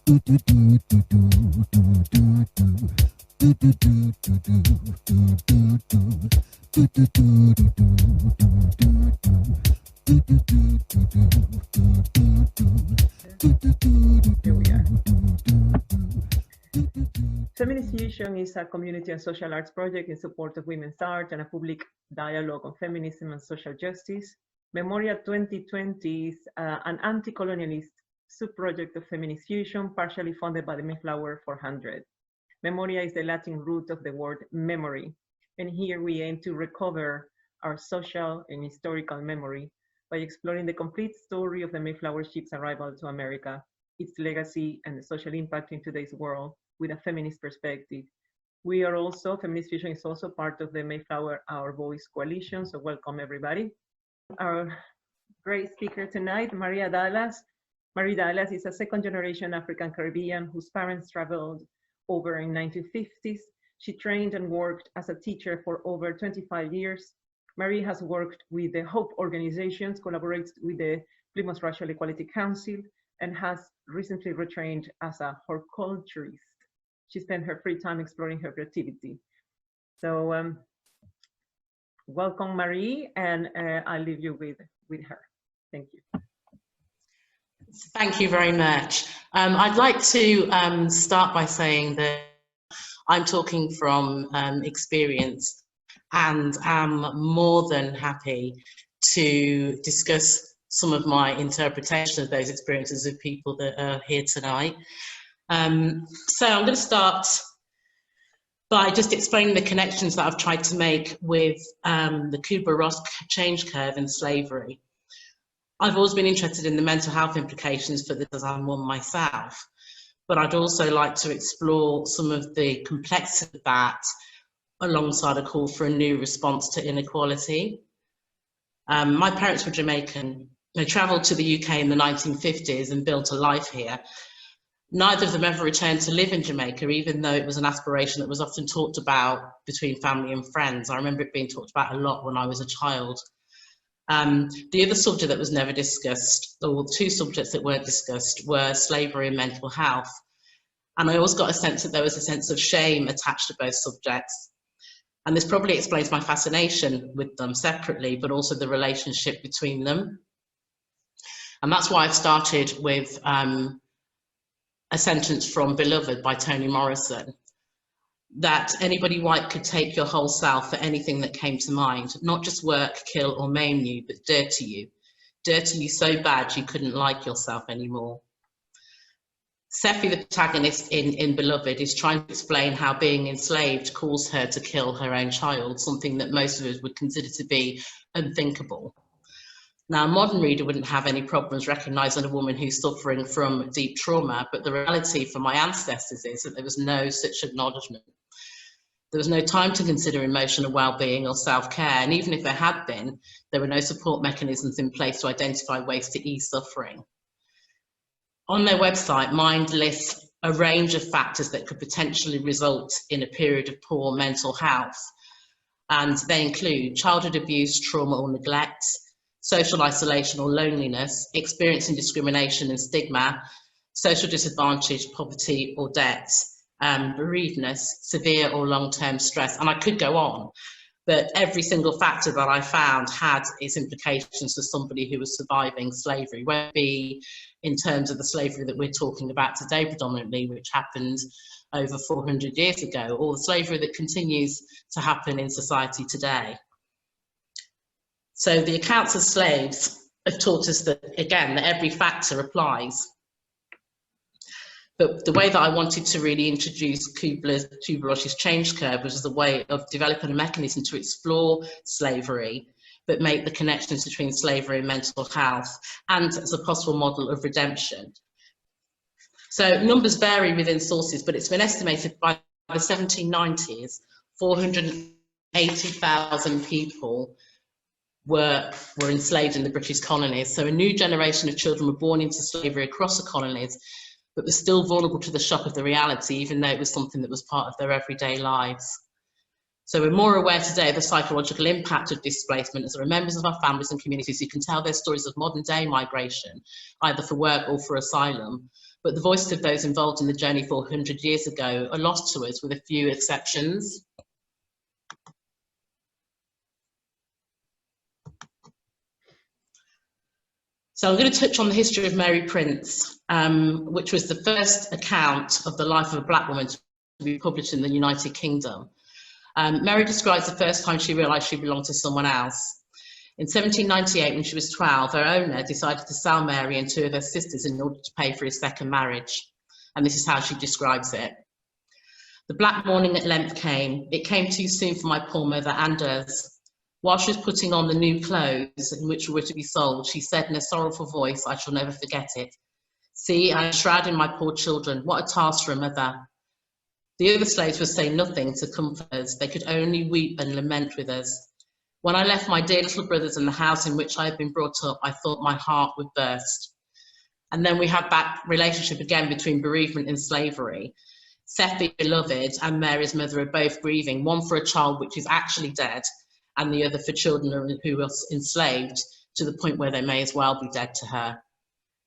Feminist Fusion is a community and social arts project in support of women's art and a public dialogue on feminism and social justice. MEMORIA 2020 is an anti-colonialist sub-project of Feminist Fusion, partially funded by the Mayflower 400. MEMORIA is the Latin root of the word memory, and here we aim to recover our social and historical memory by exploring the complete story of the Mayflower ship's arrival to America, its legacy and the social impact in today's world with a feminist perspective. We are also, Feminist Fusion is also part of the Mayflower Our Voice Coalition, so welcome everybody. Our great speaker tonight, Maria Dallas. Marie Dallas is a second-generation African Caribbean whose parents traveled over in 1950s. She trained and worked as a teacher for over 25 years. Marie has worked with the Hope organizations, collaborates with the Plymouth Racial Equality Council, and has recently retrained as a horticulturist. She spent her free time exploring her creativity. So welcome, Marie, and I'll leave you with her. Thank you. Thank you very much. I'd like to start by saying that I'm talking from experience and am more than happy to discuss some of my interpretation of those experiences with people that are here tonight. So I'm going to start by just explaining the connections that I've tried to make with the Kubler-Ross change curve in slavery. I've always been interested in the mental health implications for this as I'm one myself, but I'd also like to explore some of the complexity of that alongside a call for a new response to inequality. My parents were Jamaican. They travelled to the UK in the 1950s and built a life here. Neither of them ever returned to live in Jamaica, even though it was an aspiration that was often talked about between family and friends. I remember it being talked about a lot when I was a child. The other subject that was never discussed, or two subjects that weren't discussed, were slavery and mental health. And I always got a sense that there was a sense of shame attached to both subjects. And this probably explains my fascination with them separately, but also the relationship between them. And that's why I've started with a sentence from Beloved by Toni Morrison, that anybody white could take your whole self for anything that came to mind, not just work, kill or maim you, but dirty you so bad you couldn't like yourself anymore. Sephi, the protagonist in Beloved, is trying to explain how being enslaved caused her to kill her own child, something that most of us would consider to be unthinkable. Now, a modern reader wouldn't have any problems recognising a woman who's suffering from deep trauma, but the reality for my ancestors is that there was no such acknowledgement. There was no time to consider emotional well-being or self-care, and even if there had been, there were no support mechanisms in place to identify ways to ease suffering. On their website, Mind lists a range of factors that could potentially result in a period of poor mental health, and they include childhood abuse, trauma or neglect, social isolation or loneliness, experiencing discrimination and stigma, social disadvantage, poverty or debt, bereavedness, severe or long-term stress, and I could go on, but every single factor that I found had its implications for somebody who was surviving slavery, whether it be in terms of the slavery that we're talking about today predominantly, which happened over 400 years ago, or the slavery that continues to happen in society today. So the accounts of slaves have taught us that, again, that every factor applies. But the way that I wanted to really introduce Kubler-Ross's change curve was as a way of developing a mechanism to explore slavery, but make the connections between slavery and mental health, and as a possible model of redemption. So numbers vary within sources, but it's been estimated by the 1790s, 480,000 people were enslaved in the British colonies. So a new generation of children were born into slavery across the colonies, but were still vulnerable to the shock of the reality, even though it was something that was part of their everyday lives. So we're more aware today of the psychological impact of displacement, as there are members of our families and communities who can tell their stories of modern day migration, either for work or for asylum, but the voices of those involved in the journey 400 years ago are lost to us, with a few exceptions. So I'm going to touch on the history of Mary Prince, which was the first account of the life of a black woman to be published in the United Kingdom. Mary describes the first time she realised she belonged to someone else. In 1798, when she was 12, her owner decided to sell Mary and two of her sisters in order to pay for his second marriage. And this is how she describes it. The black morning at length came. It came too soon for my poor mother and us. While she was putting on the new clothes in which were to be sold, she said in a sorrowful voice, I shall never forget it, "See, I am shrouding my poor children. What a task for a mother." The other slaves would say nothing to comfort us. They could only weep and lament with us. When I left my dear little brothers in the house in which I had been brought up, I thought my heart would burst. And then we have that relationship again between bereavement and slavery. Seth, the beloved, and Mary's mother are both grieving, one for a child which is actually dead, and the other for children who were enslaved to the point where they may as well be dead to her.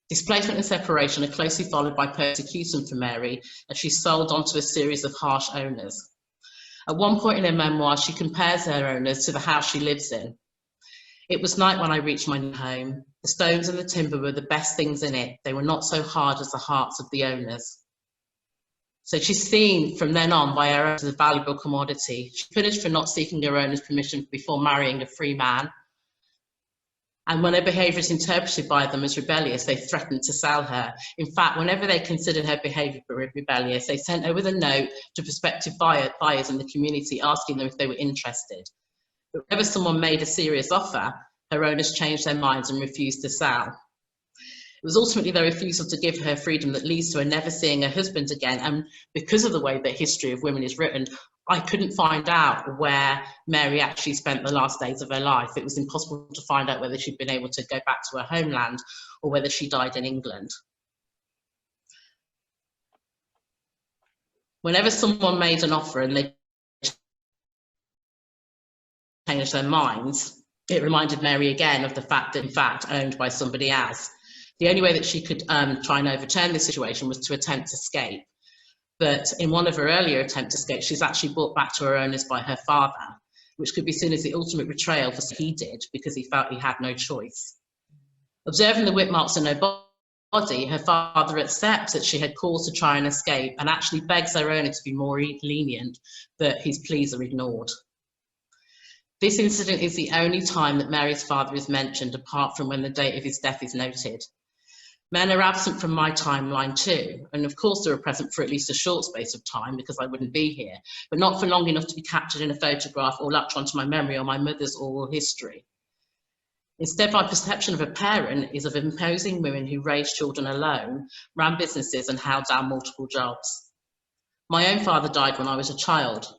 Displacement and separation are closely followed by persecution for Mary, as she's sold onto a series of harsh owners. At one point in her memoir, she compares her owners to the house she lives in. It was night when I reached my new home. The stones and the timber were the best things in it. They were not so hard as the hearts of the owners. So she's seen from then on by her owners as a valuable commodity. She's punished for not seeking her owner's permission before marrying a free man. And when her behaviour is interpreted by them as rebellious, they threatened to sell her. In fact, whenever they considered her behaviour rebellious, they sent her with a note to prospective buyers in the community asking them if they were interested. But whenever someone made a serious offer, her owners changed their minds and refused to sell. It was ultimately their refusal to give her freedom that leads to her never seeing her husband again. And because of the way the history of women is written, I couldn't find out where Mary actually spent the last days of her life. It was impossible to find out whether she'd been able to go back to her homeland or whether she died in England. Whenever someone made an offer and they changed their minds, it reminded Mary again of the fact that, in fact, owned by somebody else. The only way that she could try and overturn this situation was to attempt to escape. But in one of her earlier attempts to escape, she's actually brought back to her owners by her father, which could be seen as the ultimate betrayal for what he did because he felt he had no choice. Observing the whip marks on her body, her father accepts that she had cause to try and escape and actually begs her owner to be more lenient, but his pleas are ignored. This incident is the only time that Mary's father is mentioned, apart from when the date of his death is noted. Men are absent from my timeline too, and of course they were present for at least a short space of time because I wouldn't be here, but not for long enough to be captured in a photograph or latch onto my memory or my mother's oral history. Instead, my perception of a parent is of imposing women who raised children alone, ran businesses and held down multiple jobs. My own father died when I was a child,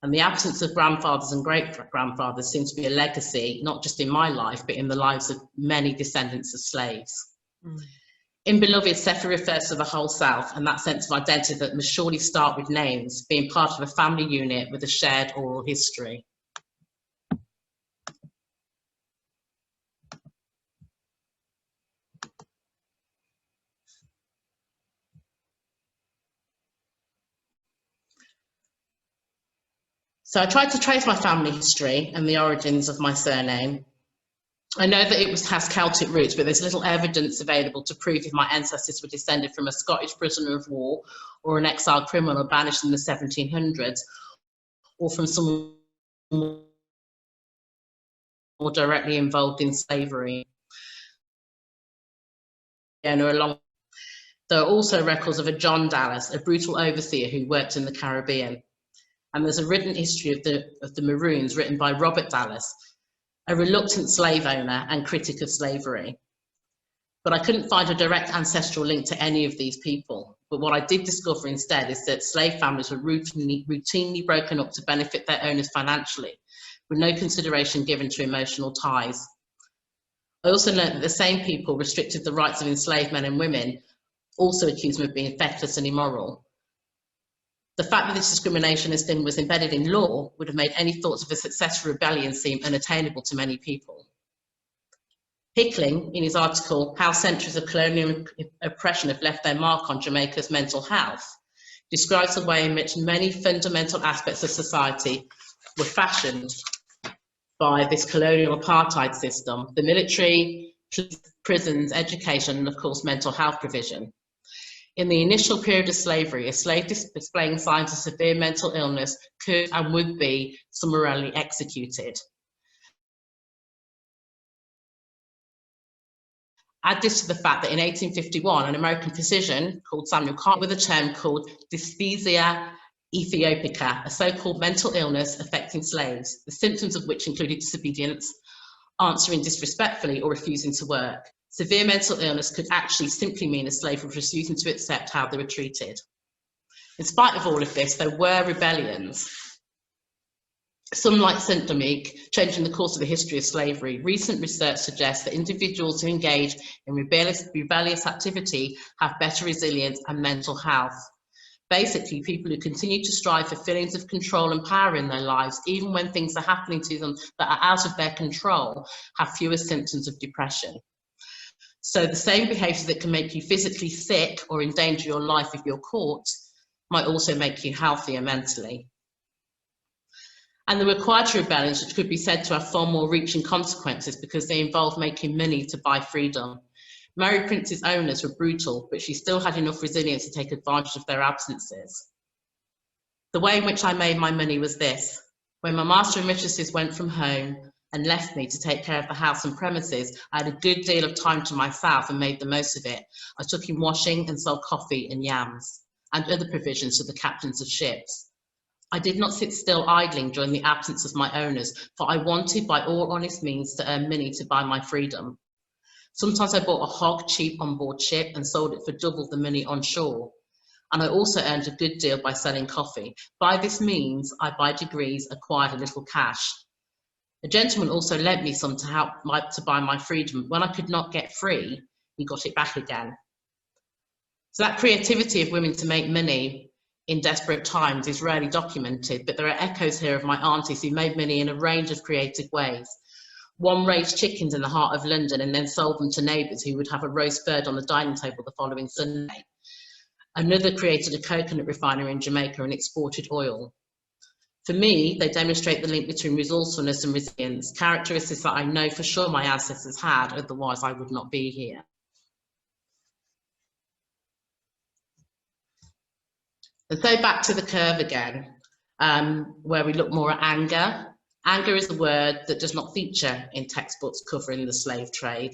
and the absence of grandfathers and great-grandfathers seems to be a legacy, not just in my life, but in the lives of many descendants of slaves. In Beloved, Sefer refers to the whole South and that sense of identity that must surely start with names, being part of a family unit with a shared oral history. So I tried to trace my family history and the origins of my surname. I know that it has Celtic roots, but there's little evidence available to prove if my ancestors were descended from a Scottish prisoner of war or an exiled criminal banished in the 1700s, or from someone more directly involved in slavery. There are also records of a John Dallas, a brutal overseer who worked in the Caribbean. And there's a written history of the Maroons written by Robert Dallas, a reluctant slave owner and critic of slavery. But I couldn't find a direct ancestral link to any of these people. But what I did discover instead is that slave families were routinely broken up to benefit their owners financially, with no consideration given to emotional ties. I also learned that the same people restricted the rights of enslaved men and women, also accused them of being feckless and immoral. The fact that this discrimination was embedded in law would have made any thoughts of a successful rebellion seem unattainable to many people. Hickling, in his article, How Centuries of Colonial Oppression Have Left Their Mark on Jamaica's Mental Health, describes the way in which many fundamental aspects of society were fashioned by this colonial apartheid system: the military, prisons, education, and of course mental health provision. In the initial period of slavery, a slave displaying signs of severe mental illness could and would be summarily executed. Add this to the fact that in 1851, an American physician called Samuel Carter, with a term called dysphasia ethiopica, a so-called mental illness affecting slaves, the symptoms of which included disobedience, answering disrespectfully, or refusing to work. Severe mental illness could actually simply mean a slave was refusing to accept how they were treated. In spite of all of this, there were rebellions. Some, like St. Dominique, changing the course of the history of slavery. Recent research suggests that individuals who engage in rebellious activity have better resilience and mental health. Basically, people who continue to strive for feelings of control and power in their lives, even when things are happening to them that are out of their control, have fewer symptoms of depression. So the same behaviour that can make you physically sick or endanger your life if you're caught might also make you healthier mentally. And there were quieter rebellions which could be said to have far more reaching consequences because they involved making money to buy freedom. Mary Prince's owners were brutal, but she still had enough resilience to take advantage of their absences. The way in which I made my money was this: when my master and mistresses went from home and left me to take care of the house and premises, I had a good deal of time to myself and made the most of it. I took in washing and sold coffee and yams and other provisions to the captains of ships. I did not sit still idling during the absence of my owners, for I wanted by all honest means to earn money to buy my freedom. Sometimes I bought a hog cheap on board ship and sold it for double the money on shore. And I also earned a good deal by selling coffee. By this means, I by degrees acquired a little cash. A gentleman also lent me some to help to buy my freedom. When I could not get free, he got it back again. So that creativity of women to make money in desperate times is rarely documented, but there are echoes here of my aunties who made money in a range of creative ways. One raised chickens in the heart of London and then sold them to neighbours who would have a roast bird on the dining table the following Sunday. Another created a coconut refinery in Jamaica and exported oil. For me, they demonstrate the link between resourcefulness and resilience, characteristics that I know for sure my ancestors had, otherwise I would not be here. And so back to the curve again, where we look more at anger. Anger is a word that does not feature in textbooks covering the slave trade,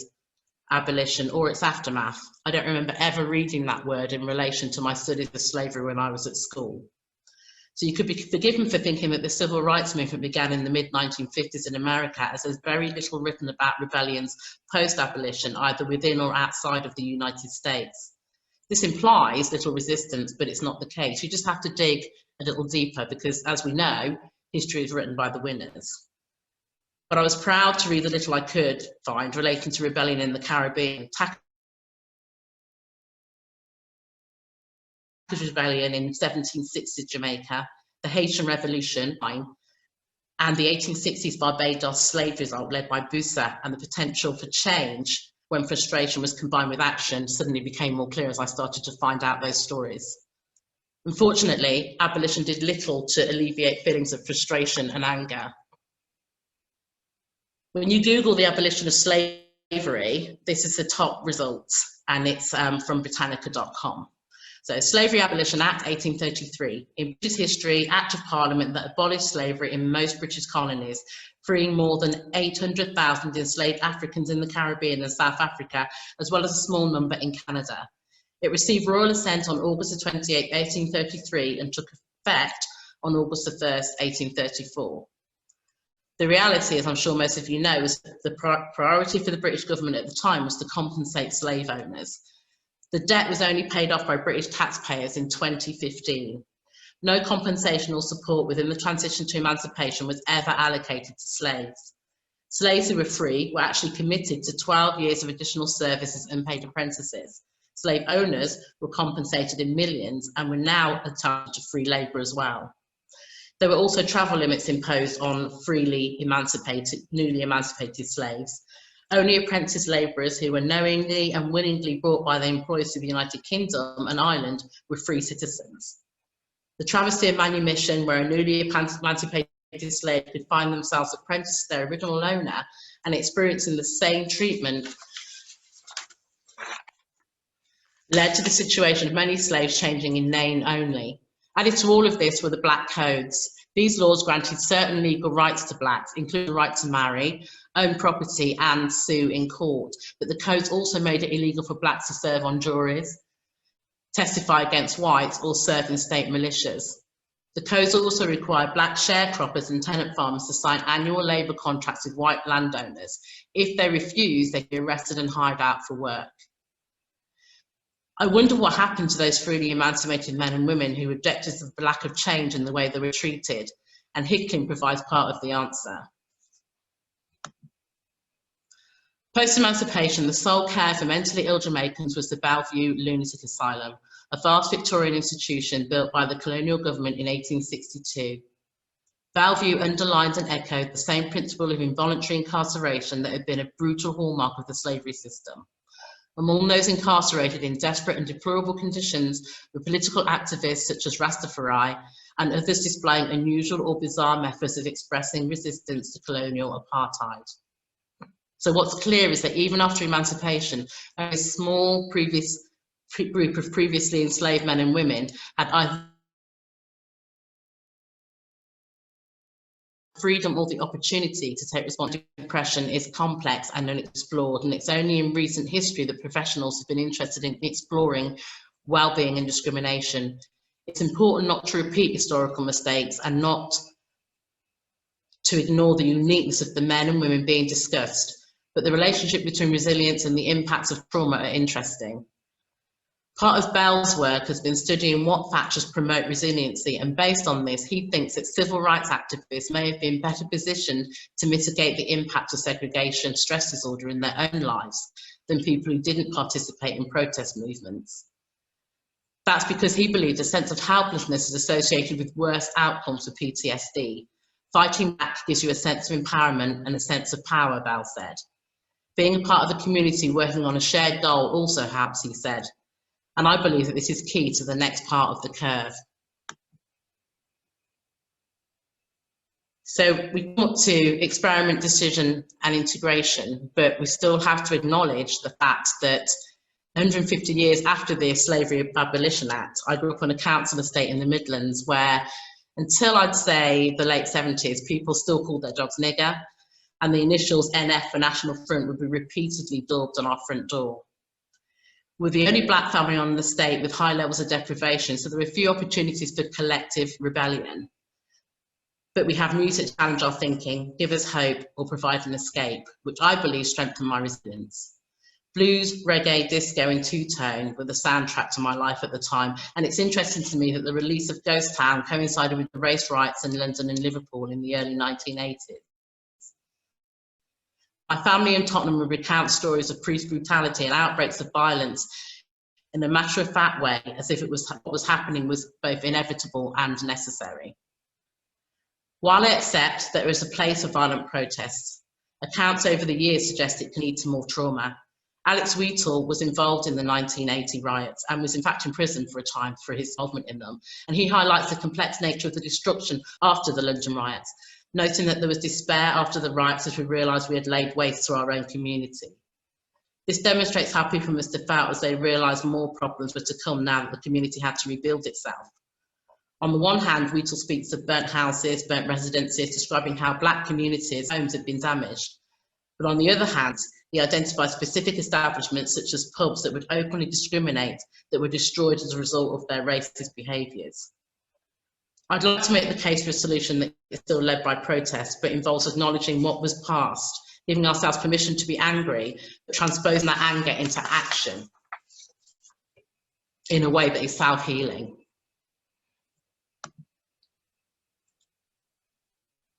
abolition, or its aftermath. I don't remember ever reading that word in relation to my studies of slavery when I was at school. So you could be forgiven for thinking that the civil rights movement began in the mid-1950s in America, as there's very little written about rebellions post-abolition, either within or outside of the United States. This implies little resistance, but it's not the case. You just have to dig a little deeper because, as we know, history is written by the winners. But I was proud to read the little I could find relating to rebellion in the Caribbean, Rebellion in 1760s Jamaica, the Haitian Revolution, and the 1860s Barbados slave revolt led by Boussa, and the potential for change when frustration was combined with action suddenly became more clear as I started to find out those stories. Unfortunately, abolition did little to alleviate feelings of frustration and anger. When you Google the abolition of slavery, this is the top results, and it's from Britannica.com. So, Slavery Abolition Act 1833. In British history, Act of Parliament that abolished slavery in most British colonies, freeing more than 800,000 enslaved Africans in the Caribbean and South Africa, as well as a small number in Canada. It received royal assent on August 28, 1833, and took effect on August 1, 1834. The reality, as I'm sure most of you know, is that the priority for the British government at the time was to compensate slave owners. The debt was only paid off by British taxpayers in 2015. No compensation or support within the transition to emancipation was ever allocated to slaves. Slaves who were free were actually committed to 12 years of additional service as unpaid apprentices. Slave owners were compensated in millions and were now entitled to free labour as well. There were also travel limits imposed on newly emancipated slaves. Only apprentice labourers who were knowingly and willingly brought by their employers to the United Kingdom and Ireland were free citizens. The travesty of manumission, where a newly emancipated slave could find themselves apprenticed to their original owner and experiencing the same treatment, led to the situation of many slaves changing in name only. Added to all of this were the Black Codes. These laws granted certain legal rights to blacks, including the right to marry, own property and sue in court. But the codes also made it illegal for blacks to serve on juries, testify against whites or serve in state militias. The codes also required black sharecroppers and tenant farmers to sign annual labour contracts with white landowners. If they refused, they'd be arrested and hired out for work. I wonder what happened to those freely emancipated men and women who objected to the lack of change in the way they were treated, and Hickling provides part of the answer. Post-emancipation, the sole care for mentally ill Jamaicans was the Bellevue Lunatic Asylum, a vast Victorian institution built by the colonial government in 1862. Bellevue underlined and echoed the same principle of involuntary incarceration that had been a brutal hallmark of the slavery system. Among those incarcerated in desperate and deplorable conditions were political activists such as Rastafari and others displaying unusual or bizarre methods of expressing resistance to colonial apartheid. So what's clear is that even after emancipation, a small group of previously enslaved men and women had either freedom or the opportunity to take responsibility. Depression is complex and unexplored, and it's only in recent history that professionals have been interested in exploring well-being and discrimination. It's important not to repeat historical mistakes and not to ignore the uniqueness of the men and women being discussed, but the relationship between resilience and the impacts of trauma are interesting. Part of Bell's work has been studying what factors promote resiliency, and based on this, he thinks that civil rights activists may have been better positioned to mitigate the impact of segregation, stress disorder in their own lives than people who didn't participate in protest movements. That's because he believed a sense of helplessness is associated with worse outcomes for PTSD. Fighting back gives you a sense of empowerment and a sense of power, Bell said. Being a part of a community working on a shared goal also helps, he said. And I believe that this is key to the next part of the curve. So we come to experiment, decision and integration, but we still have to acknowledge the fact that 150 years after the Slavery Abolition Act, I grew up on a council estate in the Midlands where until I'd say the late 70s, people still called their dogs nigger, and the initials NF for National Front would be repeatedly daubed on our front door. We're the only black family on the estate with high levels of deprivation, so there are few opportunities for collective rebellion. But we have music to challenge our thinking, give us hope, or provide an escape, which I believe strengthen my resilience. Blues, reggae, disco and two-tone were the soundtrack to my life at the time, and it's interesting to me that the release of Ghost Town coincided with the race riots in London and Liverpool in the early 1980s. My family in Tottenham would recount stories of police brutality and outbreaks of violence in a matter-of-fact way, as if what was happening was both inevitable and necessary. While I accept there is a place for violent protests, accounts over the years suggest it can lead to more trauma. Alex Wheatle was involved in the 1980 riots and was in fact imprisoned for a time for his involvement in them, and he highlights the complex nature of the destruction after the London riots, noting that there was despair after the riots as we realised we had laid waste to our own community. This demonstrates how people must have felt as they realised more problems were to come now that the community had to rebuild itself. On the one hand, Wheatle speaks of burnt houses, burnt residences, describing how black communities' homes had been damaged. But on the other hand, he identifies specific establishments such as pubs that would openly discriminate, that were destroyed as a result of their racist behaviours. I'd like to make the case for a solution that is still led by protest, but involves acknowledging what was past, giving ourselves permission to be angry, but transposing that anger into action in a way that is self-healing.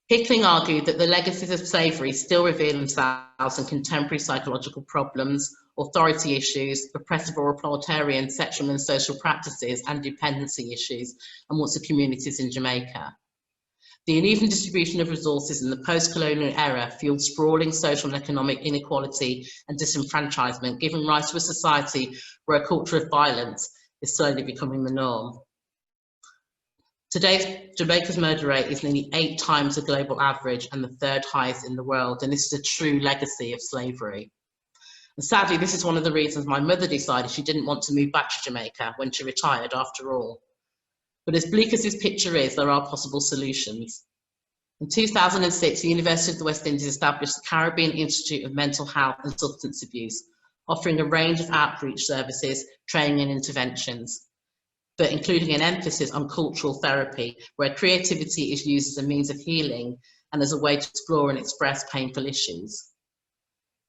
Hickling argued that the legacies of slavery still reveal themselves in contemporary psychological problems, authority issues, oppressive or authoritarian sexual and social practices, and dependency issues amongst the communities in Jamaica. The uneven distribution of resources in the post-colonial era fueled sprawling social and economic inequality and disenfranchisement, giving rise to a society where a culture of violence is slowly becoming the norm. Today, Jamaica's murder rate is nearly 8 times the global average and the 3rd highest in the world, and this is a true legacy of slavery. And sadly, this is one of the reasons my mother decided she didn't want to move back to Jamaica when she retired after all. But as bleak as this picture is, there are possible solutions. In 2006, the University of the West Indies established the Caribbean Institute of Mental Health and Substance Abuse, offering a range of outreach services, training and interventions, but including an emphasis on cultural therapy, where creativity is used as a means of healing and as a way to explore and express painful issues.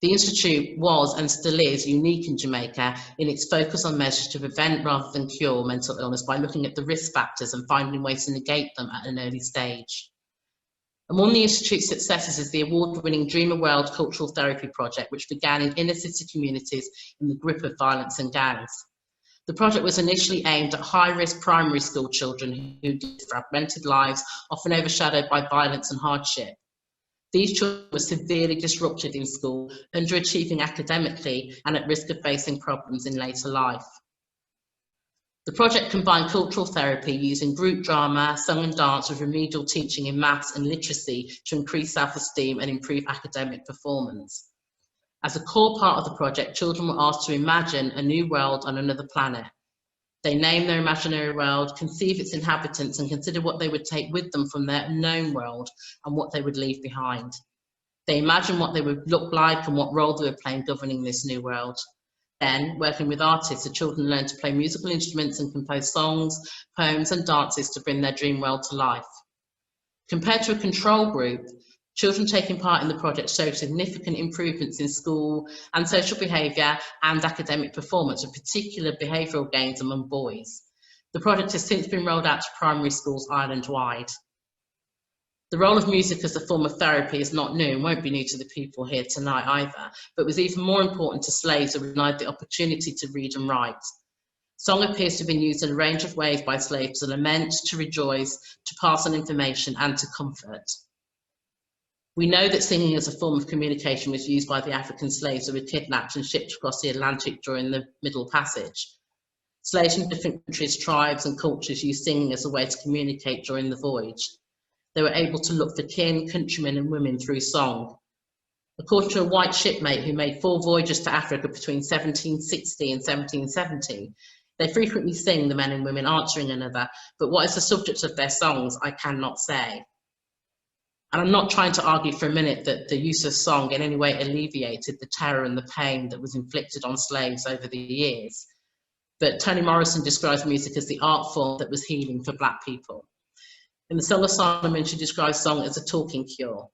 The Institute was and still is unique in Jamaica in its focus on measures to prevent rather than cure mental illness by looking at the risk factors and finding ways to negate them at an early stage. Among the Institute's successes is the award-winning Dreamer World Cultural Therapy Project, which began in inner city communities in the grip of violence and gangs. The project was initially aimed at high-risk primary school children who lived fragmented lives, often overshadowed by violence and hardship. These children were severely disrupted in school, underachieving academically and at risk of facing problems in later life. The project combined cultural therapy using group drama, song and dance with remedial teaching in maths and literacy to increase self-esteem and improve academic performance. As a core part of the project, children were asked to imagine a new world on another planet. They name their imaginary world, conceive its inhabitants, and consider what they would take with them from their known world and what they would leave behind. They imagine what they would look like and what role they would play in governing this new world. Then, working with artists, the children learn to play musical instruments and compose songs, poems, and dances to bring their dream world to life. Compared to a control group, children taking part in the project showed significant improvements in school and social behaviour and academic performance, with particular behavioural gains among boys. The project has since been rolled out to primary schools island-wide. The role of music as a form of therapy is not new and won't be new to the people here tonight either, but was even more important to slaves who were denied the opportunity to read and write. Song appears to have been used in a range of ways by slaves to lament, to rejoice, to pass on information, and to comfort. We know that singing as a form of communication was used by the African slaves who were kidnapped and shipped across the Atlantic during the Middle Passage. Slaves from different countries, tribes, and cultures used singing as a way to communicate during the voyage. They were able to look for kin, countrymen, and women through song. According to a white shipmate who made 4 voyages to Africa between 1760 and 1770, they frequently sing, the men and women answering another, but what is the subject of their songs, I cannot say. And I'm not trying to argue for a minute that the use of song in any way alleviated the terror and the pain that was inflicted on slaves over the years. But Toni Morrison describes music as the art form that was healing for Black people. In the Song of Solomon, she describes song as a talking cure,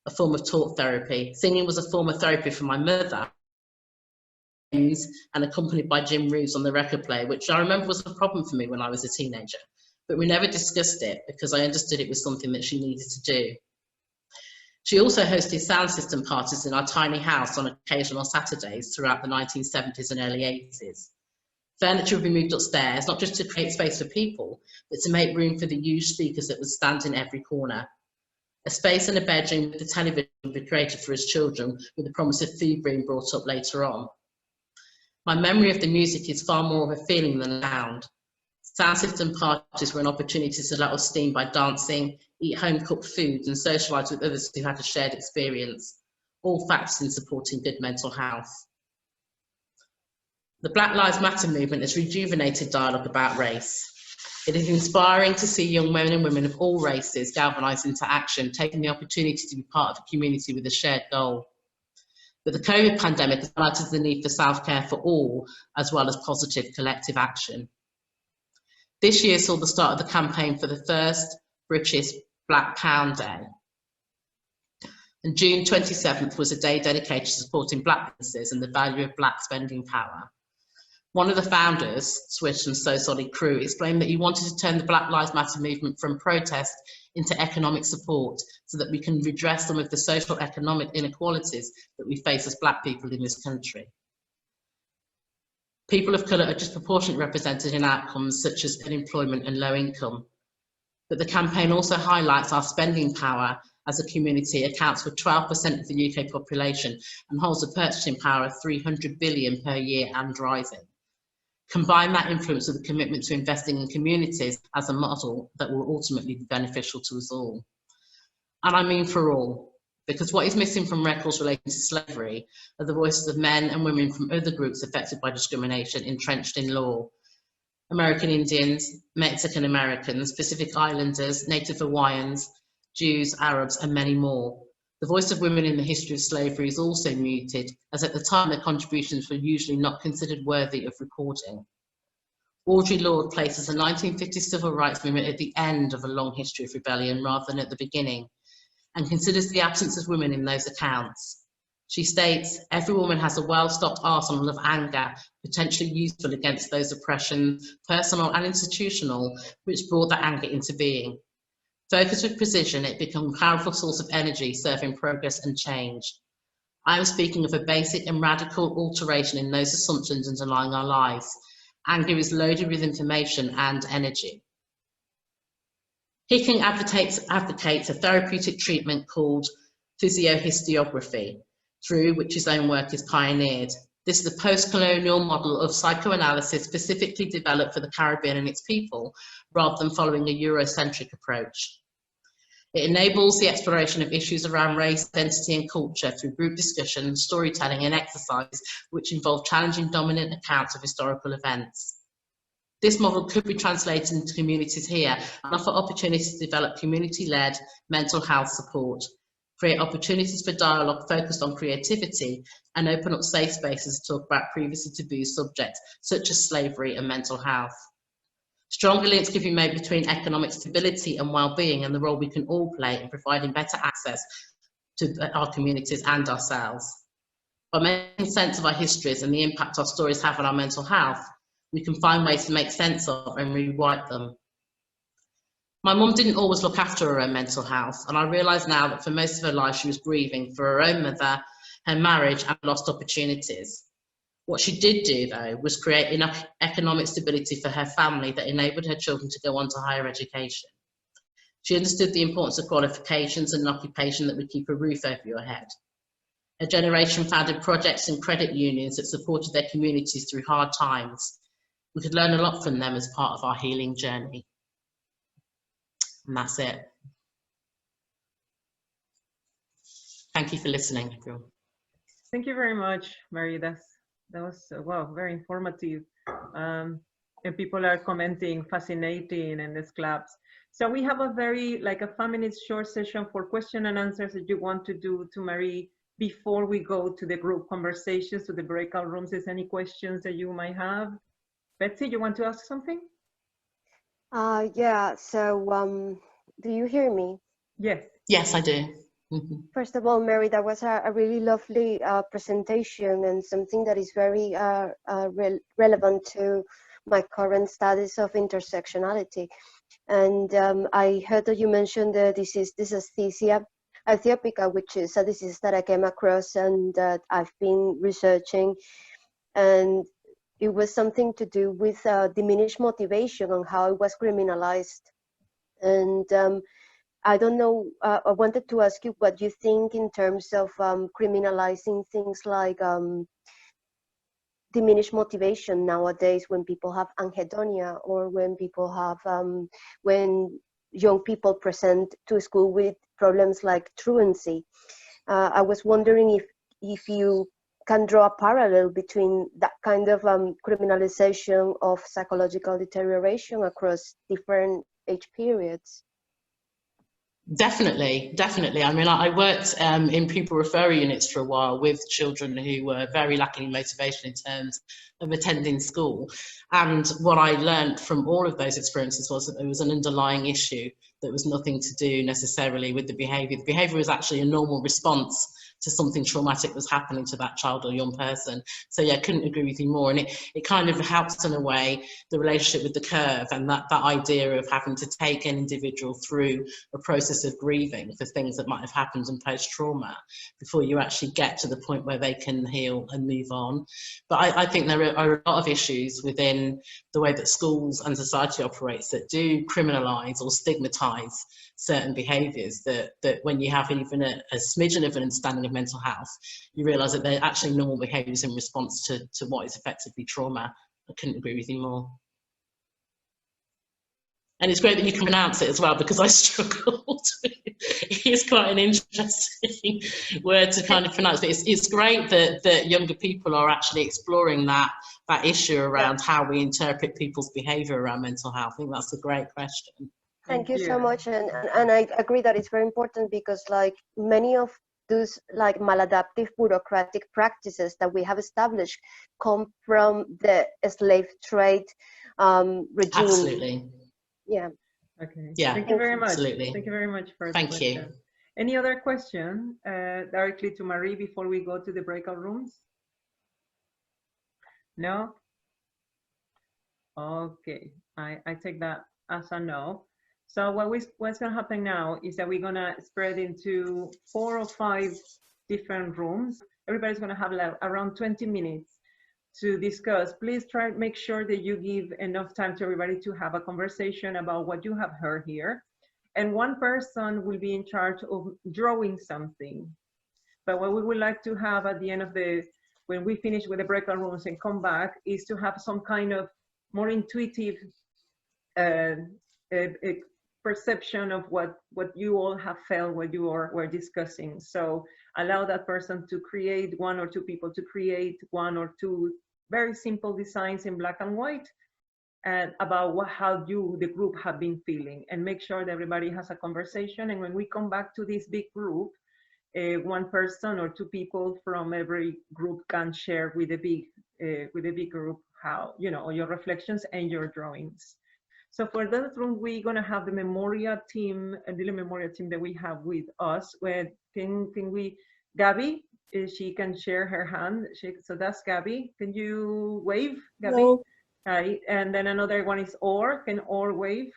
a form of talk therapy. Singing was a form of therapy for my mother, and accompanied by Jim Reeves on the record player, which I remember was a problem for me when I was a teenager. But we never discussed it because I understood it was something that she needed to do. She also hosted sound system parties in our tiny house on occasional Saturdays throughout the 1970s and early 80s. Furniture would be moved upstairs, not just to create space for people, but to make room for the huge speakers that would stand in every corner. A space in a bedroom with the television would be created for his children, with the promise of food being brought up later on. My memory of the music is far more of a feeling than a sound. Sound system parties were an opportunity to let off steam by dancing, eat home-cooked food, and socialise with others who had a shared experience, all factors in supporting good mental health. The Black Lives Matter movement has rejuvenated dialogue about race. It is inspiring to see young men and women of all races galvanised into action, taking the opportunity to be part of a community with a shared goal. But the COVID pandemic has highlighted the need for self-care for all, as well as positive collective action. This year saw the start of the campaign for the first British Black Pound Day. And June 27th was a day dedicated to supporting Black businesses and the value of Black spending power. One of the founders, Swish and So Solid Crew, explained that he wanted to turn the Black Lives Matter movement from protest into economic support so that we can redress some of the social economic inequalities that we face as Black people in this country. People of colour are disproportionately represented in outcomes such as unemployment and low income. But the campaign also highlights our spending power as a community accounts for 12% of the UK population and holds a purchasing power of 300 billion per year and rising. Combine that influence with a commitment to investing in communities as a model that will ultimately be beneficial to us all. And I mean for all, because what is missing from records relating to slavery are the voices of men and women from other groups affected by discrimination entrenched in law. American Indians, Mexican Americans, Pacific Islanders, Native Hawaiians, Jews, Arabs, and many more. The voice of women in the history of slavery is also muted, as at the time their contributions were usually not considered worthy of recording. Audre Lorde places the 1950 civil rights movement at the end of a long history of rebellion rather than at the beginning, and considers the absence of women in those accounts. She states, every woman has a well-stocked arsenal of anger, potentially useful against those oppressions, personal and institutional, which brought that anger into being. Focused with precision, it becomes a powerful source of energy serving progress and change. I am speaking of a basic and radical alteration in those assumptions underlying our lives. Anger is loaded with information and energy. Hicking advocates a therapeutic treatment called physiohistiography, through which his own work is pioneered. This is a post-colonial model of psychoanalysis specifically developed for the Caribbean and its people, rather than following a Eurocentric approach. It enables the exploration of issues around race, identity, and culture through group discussion, storytelling, and exercise, which involve challenging dominant accounts of historical events. This model could be translated into communities here and offer opportunities to develop community-led mental health support, create opportunities for dialogue focused on creativity, and open up safe spaces to talk about previously taboo subjects such as slavery and mental health. Stronger links can be made between economic stability and well-being and the role we can all play in providing better access to our communities and ourselves. By making sense of our histories and the impact our stories have on our mental health, we can find ways to make sense of and rewrite them. My mum didn't always look after her own mental health, and I realise now that for most of her life she was grieving for her own mother, her marriage, and lost opportunities. What she did do, though, was create enough economic stability for her family that enabled her children to go on to higher education. She understood the importance of qualifications and an occupation that would keep a roof over your head. Her generation founded projects and credit unions that supported their communities through hard times. We could learn a lot from them as part of our healing journey. And that's it. Thank you for listening, everyone. Thank you very much, Mary. That was, wow, very informative. And people are commenting, fascinating, and there's claps. So we have a very, like a 5-minute short session for question and answers that you want to do to Marie before we go to the group conversations, to the breakout rooms. Is any questions that you might have? Betsy, you want to ask something? Yeah, so do you hear me? Yes. Yes, I do. First of all, Mary, that was a really lovely presentation and something that is very relevant to my current studies of intersectionality. And I heard that you mentioned the disease, dysesthesia ethiopica, which is a disease that I came across and that I've been researching. And it was something to do with diminished motivation and how it was criminalized. And I don't know, I wanted to ask you what you think in terms of criminalizing things like diminished motivation nowadays when people have anhedonia, or when people have, when young people present to school with problems like truancy. I was wondering if you can draw a parallel between that kind of criminalization of psychological deterioration across different age periods. Definitely, definitely. I mean, I worked in pupil referral units for a while with children who were very lacking in motivation in terms of attending school. And what I learned from all of those experiences was that there was an underlying issue that was nothing to do necessarily with the behaviour. The behaviour was actually a normal response to something traumatic was happening to that child or young person. So yeah, I couldn't agree with you more. And it kind of helps in a way the relationship with the curve, and that idea of having to take an individual through a process of grieving for things that might have happened in post-trauma before you actually get to the point where they can heal and move on. But I think there are a lot of issues within the way that schools and society operates that do criminalise or stigmatise certain behaviours, that when you have even a smidgen of an understanding of mental health, you realise that they're actually normal behaviours in response to what is effectively trauma. I couldn't agree with you more. And it's great that you can pronounce it as well, because I struggled. It's quite an interesting word to kind of pronounce, but it's great that younger people are actually exploring that issue around how we interpret people's behaviour around mental health. I think that's a great question. Thank you so much, and I agree that it's very important, because like many of those like maladaptive bureaucratic practices that we have established come from the slave trade regime. Absolutely. Yeah. Okay. Yeah. Thank you very much. Absolutely. Thank you very much for the Thank question. you. Any other question directly to Marie before we go to the breakout rooms? No? Okay. I take that as a no. So what's going to happen now is that we're going to spread into 4 or 5 different rooms. Everybody's going to have like around 20 minutes to discuss. Please try to make sure that you give enough time to everybody to have a conversation about what you have heard here. And one person will be in charge of drawing something. But what we would like to have at the end of when we finish with the breakout rooms and come back, is to have some kind of more intuitive perception of what you all have felt, what you were discussing. So allow that person to create, 1 or 2 people to create 1 or 2 very simple designs in black and white, and about how the group have been feeling, and make sure that everybody has a conversation. And when we come back to this big group, 1 person or 2 people from every group can share with the big group how, you know, your reflections and your drawings. So for that room, we're going to have the MEMORIA team, the MEMORIA team that we have with us. Can we, Gabby, she can share her hand. So that's Gabby. Can you wave, Gabby? Hello. Hi. And then another one is Or. Can Or wave?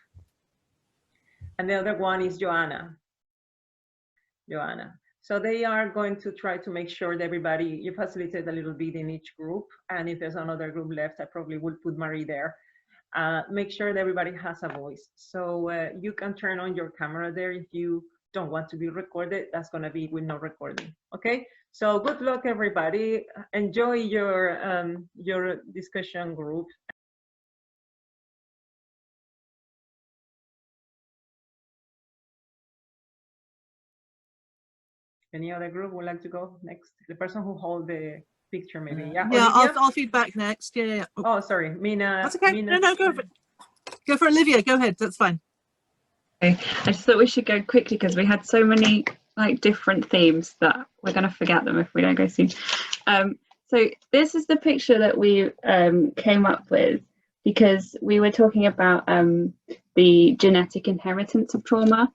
And the other one is Joanna. So they are going to try to make sure that everybody, you facilitate a little bit in each group. And if there's another group left, I probably would put Marie there. Make sure that everybody has a voice. So you can turn on your camera there if you don't want to be recorded. That's going to be with no recording. Okay. So good luck, everybody. Enjoy your discussion group. Any other group would like to go next? The person who holds the picture, maybe. Yeah. Yeah, Olivia? I'll feed back next. Yeah. Oh, sorry, Mina. That's okay. Mina. No, go for it. Go for Olivia. Go ahead. That's fine. Okay. I just thought we should go quickly because we had so many like different themes that we're going to forget them if we don't go soon. So this is the picture that we came up with because we were talking about the genetic inheritance of trauma,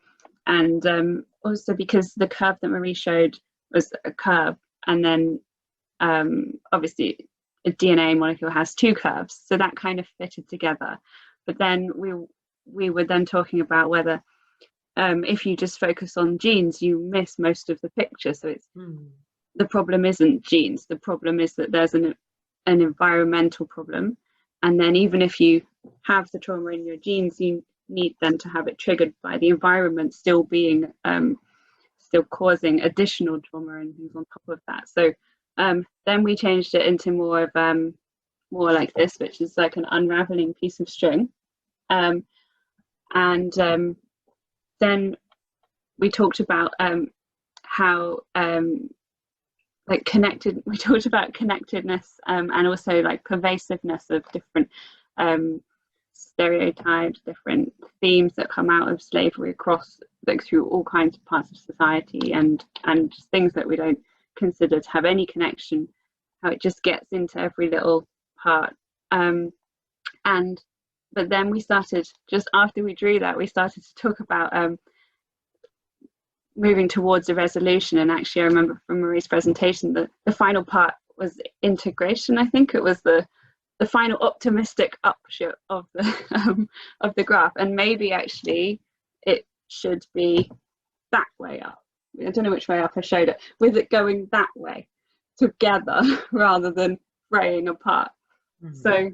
and also because the curve that Marie showed was a curve, and then obviously a DNA molecule has 2 curves, so that kind of fitted together. But then we were then talking about whether if you just focus on genes, you miss most of the picture. So it's the problem isn't genes. The problem is that there's an environmental problem, and then even if you have the trauma in your genes, you need then to have it triggered by the environment still being still causing additional trauma and things on top of that. So then we changed it into more of more like this, which is like an unraveling piece of string, and then we talked about how like we talked about connectedness and also like pervasiveness of different stereotypes, different themes that come out of slavery across like through all kinds of parts of society, and just things that we don't consider to have any connection, how it just gets into every little part. But then we started, just after we drew that, we started to talk about moving towards a resolution. And actually I remember from Marie's presentation that the final part was integration. I think it was the final optimistic upshoot of the graph, and maybe actually it should be that way up. I don't know which way up I showed it, with it going that way together rather than fraying apart. So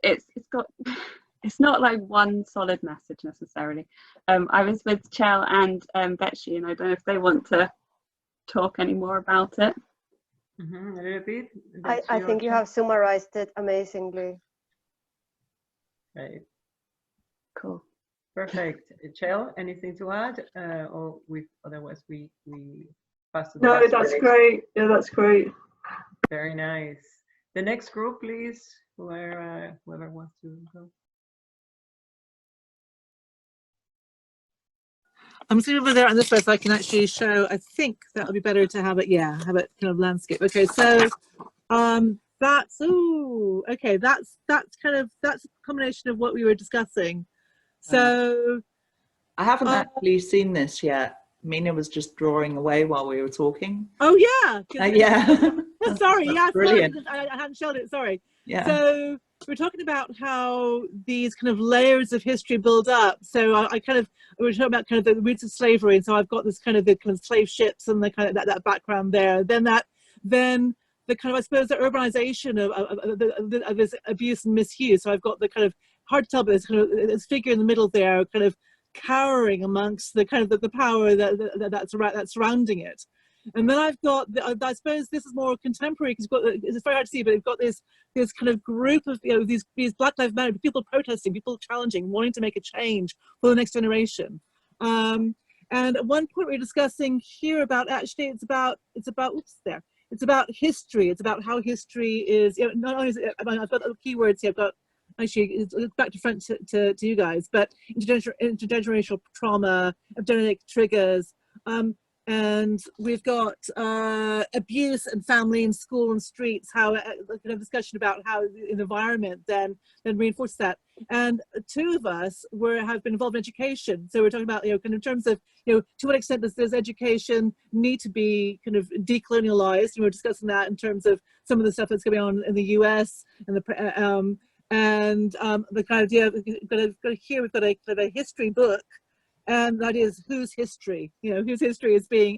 it's not like one solid message necessarily. I was with Chell and Betsy, and I don't know if they want to talk any more about it. A little bit. I think you have summarized it amazingly. Right. Cool. Perfect. Chell, anything to add? Or otherwise we pass to the No, next that's group? great. Yeah, that's great. Very nice. The next group, please, whoever wants to go. I'm just over there on this way so I can actually show. I think that would be better to have it. Yeah, have it kind of landscape. Okay, so that's okay. That's a combination of what we were discussing. So I haven't actually seen this yet. Mina was just drawing away while we were talking. Oh yeah. Yeah. Sorry. Yeah. Brilliant. Sorry, I hadn't showed it. Sorry. Yeah. So we're talking about how these kind of layers of history build up. So we're talking about kind of the roots of slavery, and so I've got this kind of the slave ships and the kind of that background there. Then the kind of, I suppose, the urbanization of this abuse and misuse. So I've got the kind of, hard to tell, but there's kind of this figure in the middle there, kind of cowering amongst the kind of the power that's surrounding it. And then I've got, I suppose this is more contemporary, because it's very hard to see, but you've got this kind of group of, these Black Lives Matter, people protesting, people challenging, wanting to make a change for the next generation. And at one point we were discussing here about, actually it's about history. It's about how history is, not only is it, I've got keywords here, I've got, actually, it's back to front to you guys, but intergenerational trauma, epigenetic triggers, and we've got abuse and family and school and streets, how kind of discussion about how the environment then reinforces that. And two of us have been involved in education, so we're talking about, kind of in terms of, to what extent does education need to be kind of decolonialized, and we're discussing that in terms of some of the stuff that's going on in the US and the kind of idea of, here we've got a kind of a history book, and that is whose history, whose history is being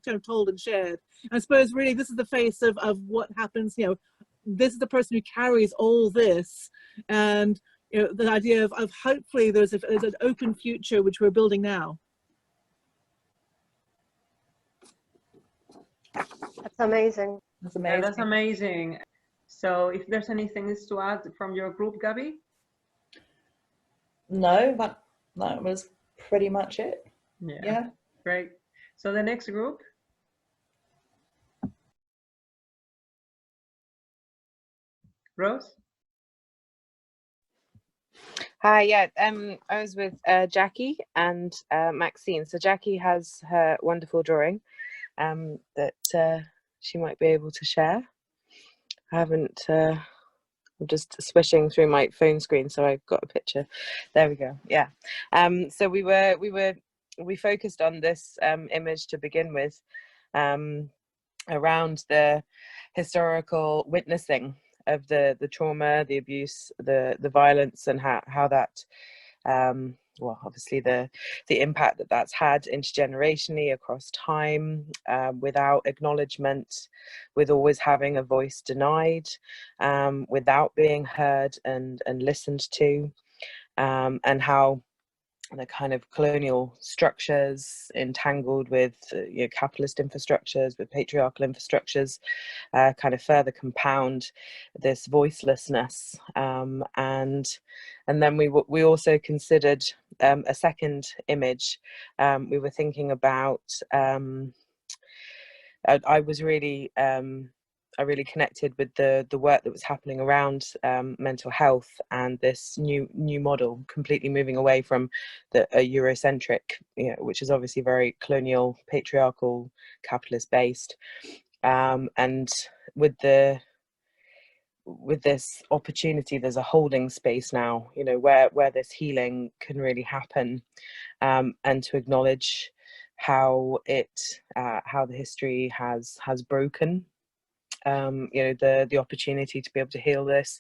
kind of told and shared. And I suppose really this is the face of what happens. This is the person who carries all this, and the idea of hopefully there's an open future which we're building now. That's amazing. That's amazing. Yeah, that's amazing. So if there's anything to add from your group, Gabby? No, that was pretty much it. Yeah. Great. So the next group? Rose? Hi, yeah, I was with Jackie and Maxine. So Jackie has her wonderful drawing that she might be able to share. I haven't, I'm just swishing through my phone screen, so I've got a picture. There we go. Yeah. So we focused on this image to begin with, around the historical witnessing of the trauma, the abuse, the violence, and how that, well, obviously the impact that's had intergenerationally across time, without acknowledgement, with always having a voice denied, without being heard and listened to, and how the kind of colonial structures entangled with capitalist infrastructures, with patriarchal infrastructures, kind of further compound this voicelessness. And then we also considered a second image. We were thinking about, I really connected with the work that was happening around mental health, and this new model, completely moving away from a Eurocentric, which is obviously very colonial, patriarchal, capitalist based, and with this opportunity, there's a holding space now, where this healing can really happen, and to acknowledge how how the history has broken, the opportunity to be able to heal this,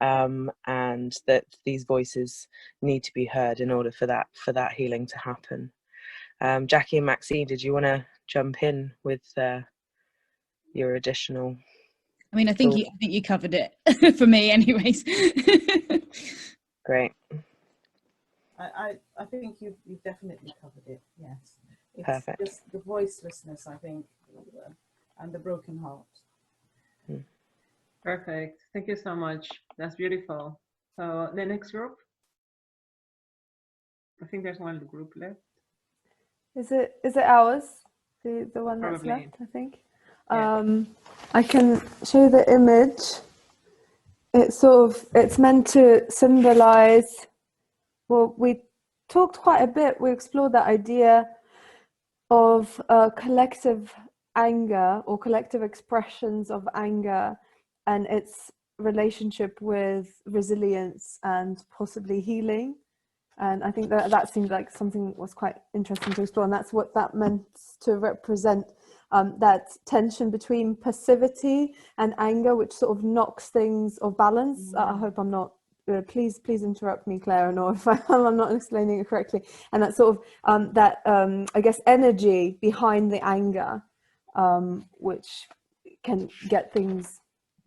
and that these voices need to be heard in order for that healing to happen. Jackie and Maxine, did you want to jump in with your additional? I mean, I think you covered it for me, anyways. Great. I think you've definitely covered it. Yes. It's Perfect. just the voicelessness, I think, and the broken heart. Perfect. Thank you so much. That's beautiful. So the next group. I think there's one group left. Is it ours? The one that's Probably. left, I think. Yeah. I can show you the image. It's meant to symbolize, well, we talked quite a bit, we explored that idea of collective anger or collective expressions of anger and its relationship with resilience and possibly healing. And I think that seemed like something that was quite interesting to explore, and that's what that meant to represent, that tension between passivity and anger, which sort of knocks things off balance. I hope I'm not, please interrupt me, Claire, or if I'm not explaining it correctly. And that sort of, I guess, energy behind the anger, which can get things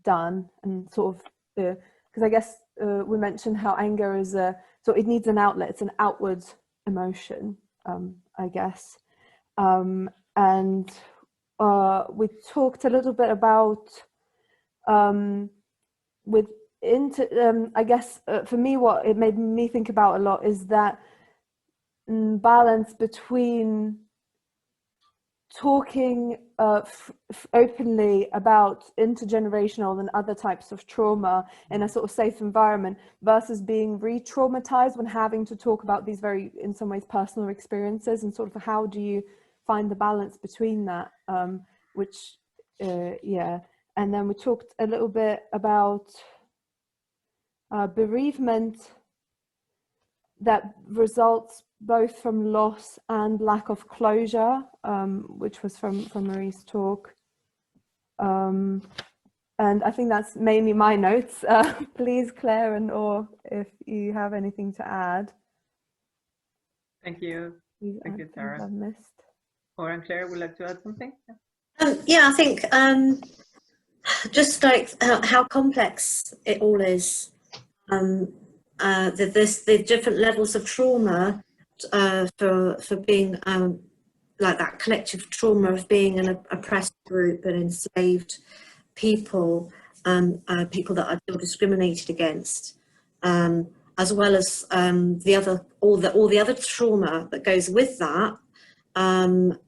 done, and sort of, because I guess we mentioned how anger is so it needs an outlet. It's an outward emotion, I guess. And we talked a little bit about I guess for me, what it made me think about a lot is that balance between talking openly about intergenerational and other types of trauma in a sort of safe environment versus being re-traumatized when having to talk about these very, in some ways, personal experiences, and sort of how do you find the balance between that, yeah. And then we talked a little bit about bereavement that results both from loss and lack of closure, which was from Marie's talk. And I think that's mainly my notes. Please, Claire or if you have anything to add. Thank you. Thank you, Tara. I've missed. Or Claire, would like to add something? Yeah, I think just like how complex it all is. The different levels of trauma for being like that collective trauma of being an oppressed group and enslaved people, people that are still discriminated against, as well as all the other trauma that goes with that, and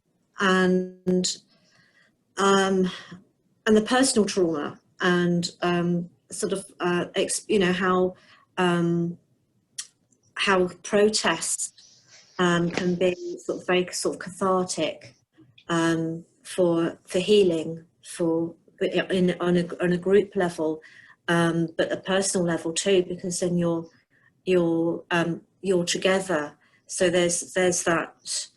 the personal trauma, and sort of how protest can be sort of very sort of cathartic for healing, on a group level, but a personal level too, because then you're together. So there's that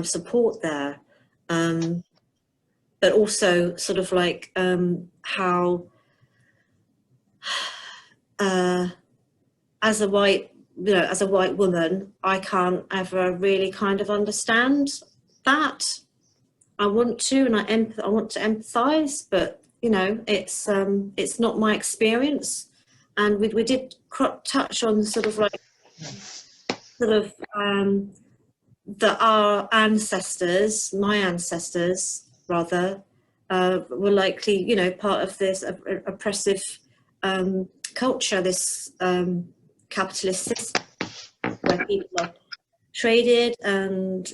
support there, but also sort of like how as a white woman, I can't ever really kind of understand that. I want to, and I want to empathise, but it's not my experience. And we did touch on that our ancestors, my ancestors rather, were likely, part of this oppressive culture, this capitalist system where people are traded and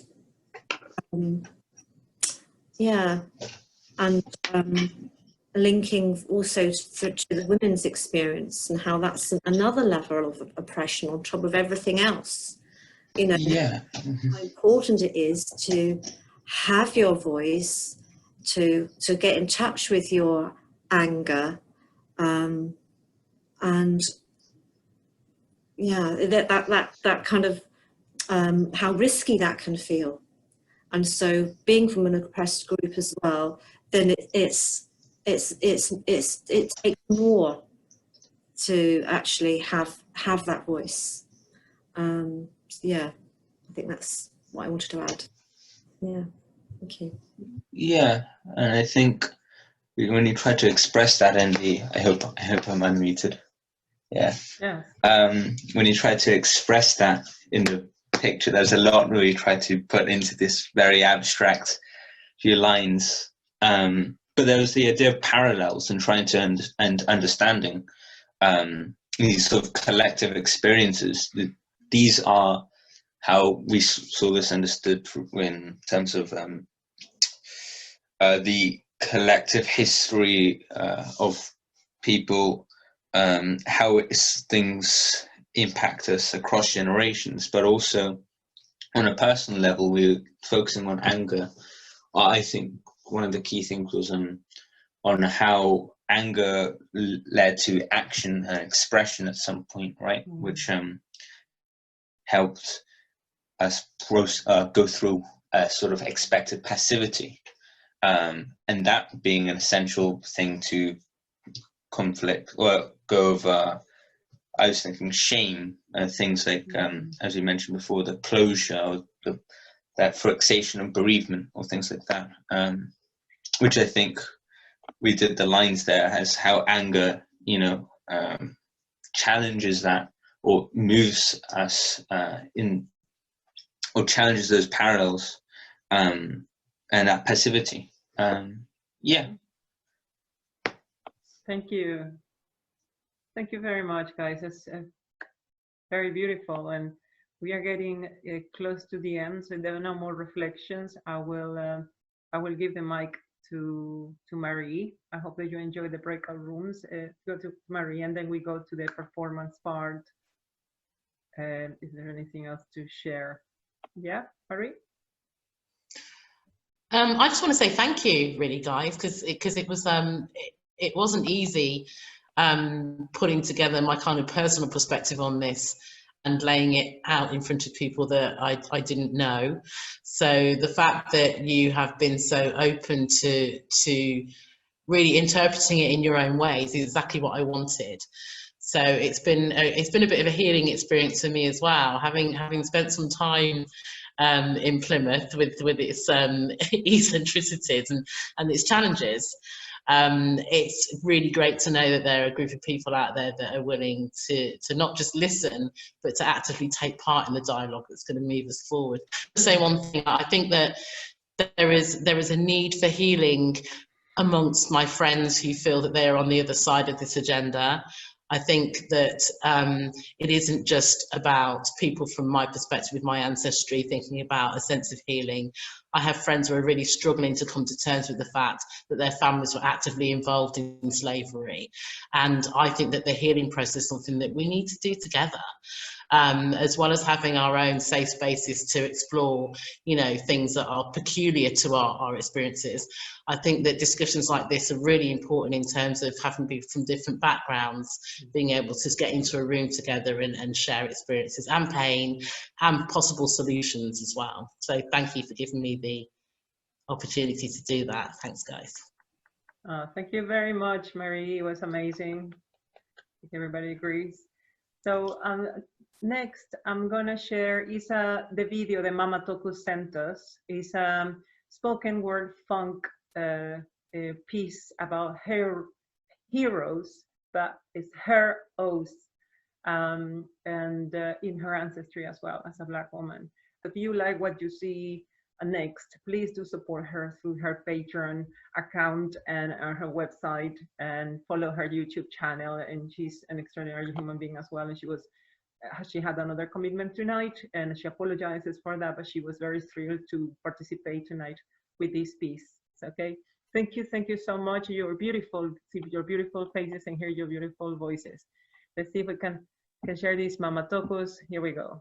linking also to the women's experience and how that's another level of oppression on top of everything else. How important it is to have your voice, to get in touch with your anger, and that kind of how risky that can feel, And so being from an oppressed group as well, then it takes more to actually have that voice. Yeah, I think that's what I wanted to add. Yeah, thank you. Yeah, and I think when you try to express that in the, I hope I'm unmuted. Yeah. Yeah. When you try to express that in the picture, there's a lot really try to put into this very abstract few lines. But there was the idea of parallels and trying to understanding these sort of collective experiences. These are how we saw this understood in terms of the collective history of people, how things impact us across generations, but also on a personal level, we're focusing on anger. I think one of the key things was on how anger led to action and expression at some point, right? Mm-hmm. Which helped us go through a sort of expected passivity, and that being an essential thing to conflict or go over. I was thinking shame and things like, as we mentioned before, the closure or that fixation of bereavement or things like that, which I think we did the lines there as how anger, challenges that or moves us or challenges those parallels and that passivity. Yeah. Thank you. Thank you very much, guys. It's very beautiful, and we are getting close to the end. So there are no more reflections. I will give the mic to Marie. I hope that you enjoy the breakout rooms. Go to Marie, and then we go to the performance part. Is there anything else to share? Yeah, Marie. I just want to say thank you, really, guys, because it was it wasn't easy. Putting together my kind of personal perspective on this and laying it out in front of people that I didn't know. So the fact that you have been so open to really interpreting it in your own ways is exactly what I wanted. So it's been a bit of a healing experience for me as well, having spent some time in Plymouth with its eccentricities and its challenges. It's really great to know that there are a group of people out there that are willing to not just listen, but to actively take part in the dialogue that's going to move us forward. To say one thing, I think that there is a need for healing amongst my friends who feel that they're on the other side of this agenda. I think that it isn't just about people from my perspective with my ancestry thinking about a sense of healing. I have friends who are really struggling to come to terms with the fact that their families were actively involved in slavery. And I think that the healing process is something that we need to do together, as well as having our own safe spaces to explore, things that are peculiar to our experiences. I think that discussions like this are really important in terms of having people from different backgrounds being able to get into a room together and share experiences and pain and possible solutions as well. So thank you for giving me the opportunity to do that. Thanks, guys. Thank you very much, Marie. It was amazing. I think everybody agrees. So next, I'm gonna share the video that Mama Toku sent us. It's a spoken word funk piece about her heroes, but it's her oath, and in her ancestry as well as a Black woman. If you like what you see next, please do support her through her Patreon account and her website, and follow her YouTube channel. And she's an extraordinary human being as well. And she had another commitment tonight, and she apologizes for that, but she was very thrilled to participate tonight with this piece. Okay, thank you so much. You're beautiful. See your beautiful faces and hear your beautiful voices. Let's see if we can share these Mama Tokus. Here we go.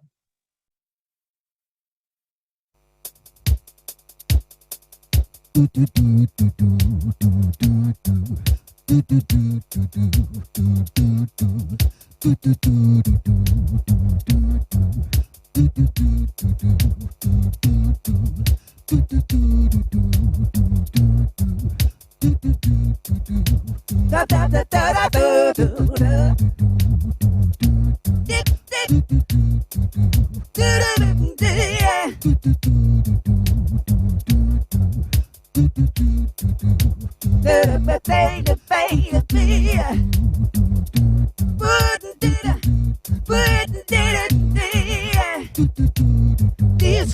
This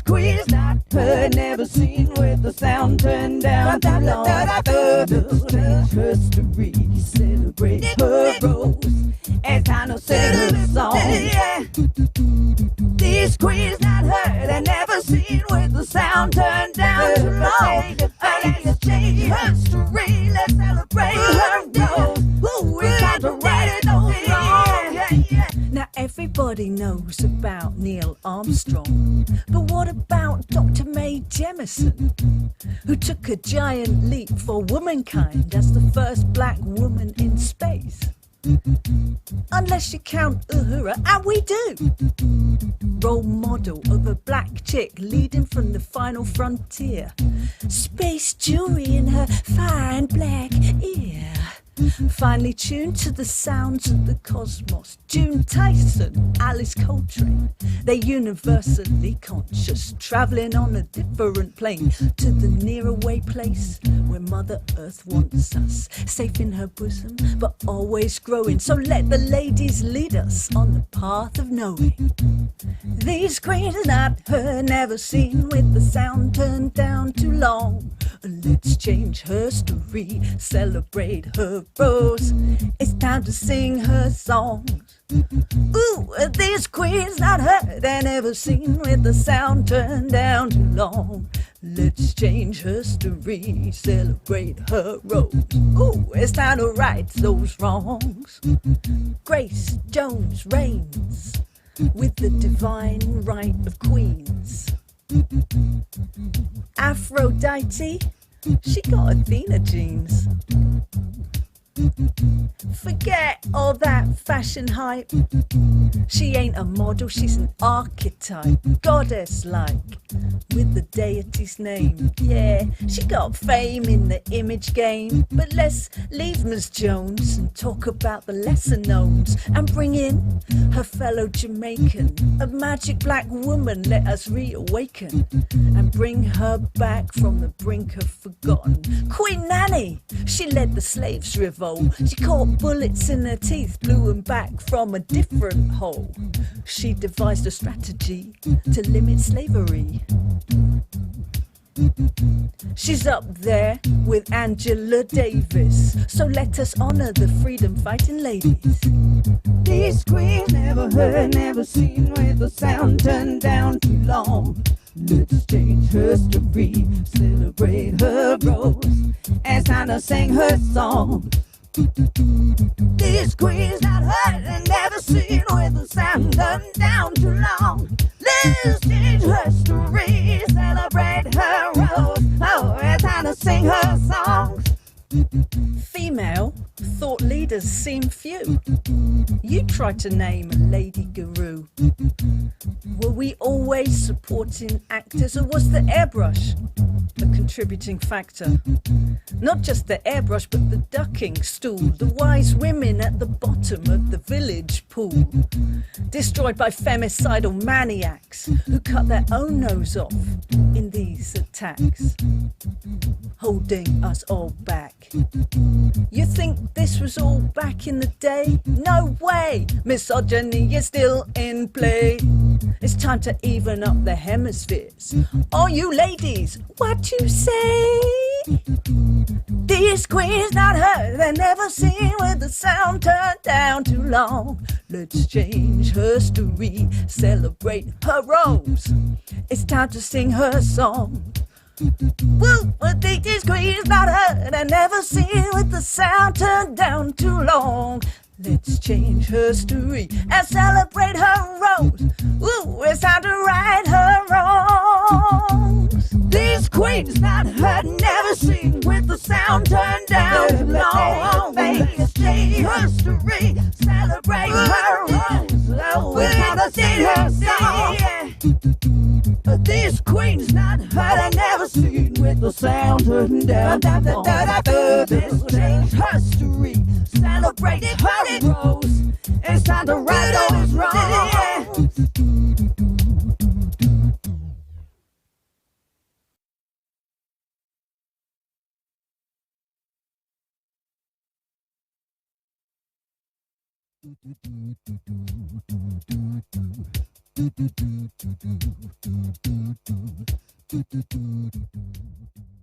queen's not heard, never seen, with the sound turned down too long. Strange history, celebrate her rose and kind of sing her song. This queen's not heard and never seen, with the sound turned down too long. Let's change history, let's celebrate her rose. Ooh, it's time to right it all wrong. Now everybody knows about Neil Armstrong, but what about Dr. Mae Jemison, who took a giant leap for womankind as the first black woman in space? Unless you count Uhura, and we do. Role model of a black chick leading from the final frontier. Space jewelry in her fine black ear. Finely tuned to the sounds of the cosmos. June Tyson, Alice Coltrane, they're universally conscious, travelling on a different plane to the near-away place where Mother Earth wants us, safe in her bosom, but always growing. So let the ladies lead us on the path of knowing. These queens not heard, never seen, with the sound turned down too long. Let's change her story, celebrate her rose. It's time to sing her songs. Ooh, these queens not heard and never seen, with the sound turned down too long. Let's change her story, celebrate her rose. Ooh, it's time to right those wrongs. Grace Jones reigns with the divine right of queens. Aphrodite, she got Athena genes. Forget all that fashion hype. She ain't a model, she's an archetype, goddess-like, with the deity's name. Yeah, she got fame in the image game. But let's leave Ms. Jones and talk about the lesser knowns, and bring in her fellow Jamaican, a magic black woman. Let us reawaken and bring her back from the brink of forgotten. Queen Nanny, she led the slaves' revolt. She caught bullets in her teeth, blew them back from a different hole. She devised a strategy to limit slavery. She's up there with Angela Davis, so let us honor the freedom fighting ladies. These queens never heard, never seen, with the sound turned down too long. Let's change her story, celebrate her rose, and time to sing her song. These queens not heard and never seen, with the sound turned down too long. Let's change her story, celebrate her rose. Oh, it's time to sing her songs. Female thought leaders seem few. You tried to name a lady guru. Were we always supporting actors, or was the airbrush a contributing factor? Not just the airbrush, but the ducking stool, the wise women at the bottom of the village pool, destroyed by femicidal maniacs who cut their own nose off in these attacks, holding us all back. You think this was all back in the day? No way! Misogyny is still in play. It's time to even up the hemispheres. All you ladies, what you say? These queens not heard and never seen, with the sound turned down too long. Let's change her story, celebrate her rose. It's time to sing her song. Woo! These queens not heard and never seen, with the sound turned down too long. Let's change her story and celebrate her rose. Ooh, it's time to right her wrongs. These queens not heard, never seen, with the sound turned down too long. Let's change her story, celebrate her rose. Oh, it's time to sing her song. These queens not heard and never seen, with the sound turned down too long. Let's change her story, celebrate her rose. It's time to right those wrongs. do do do do do do do do do do do do do.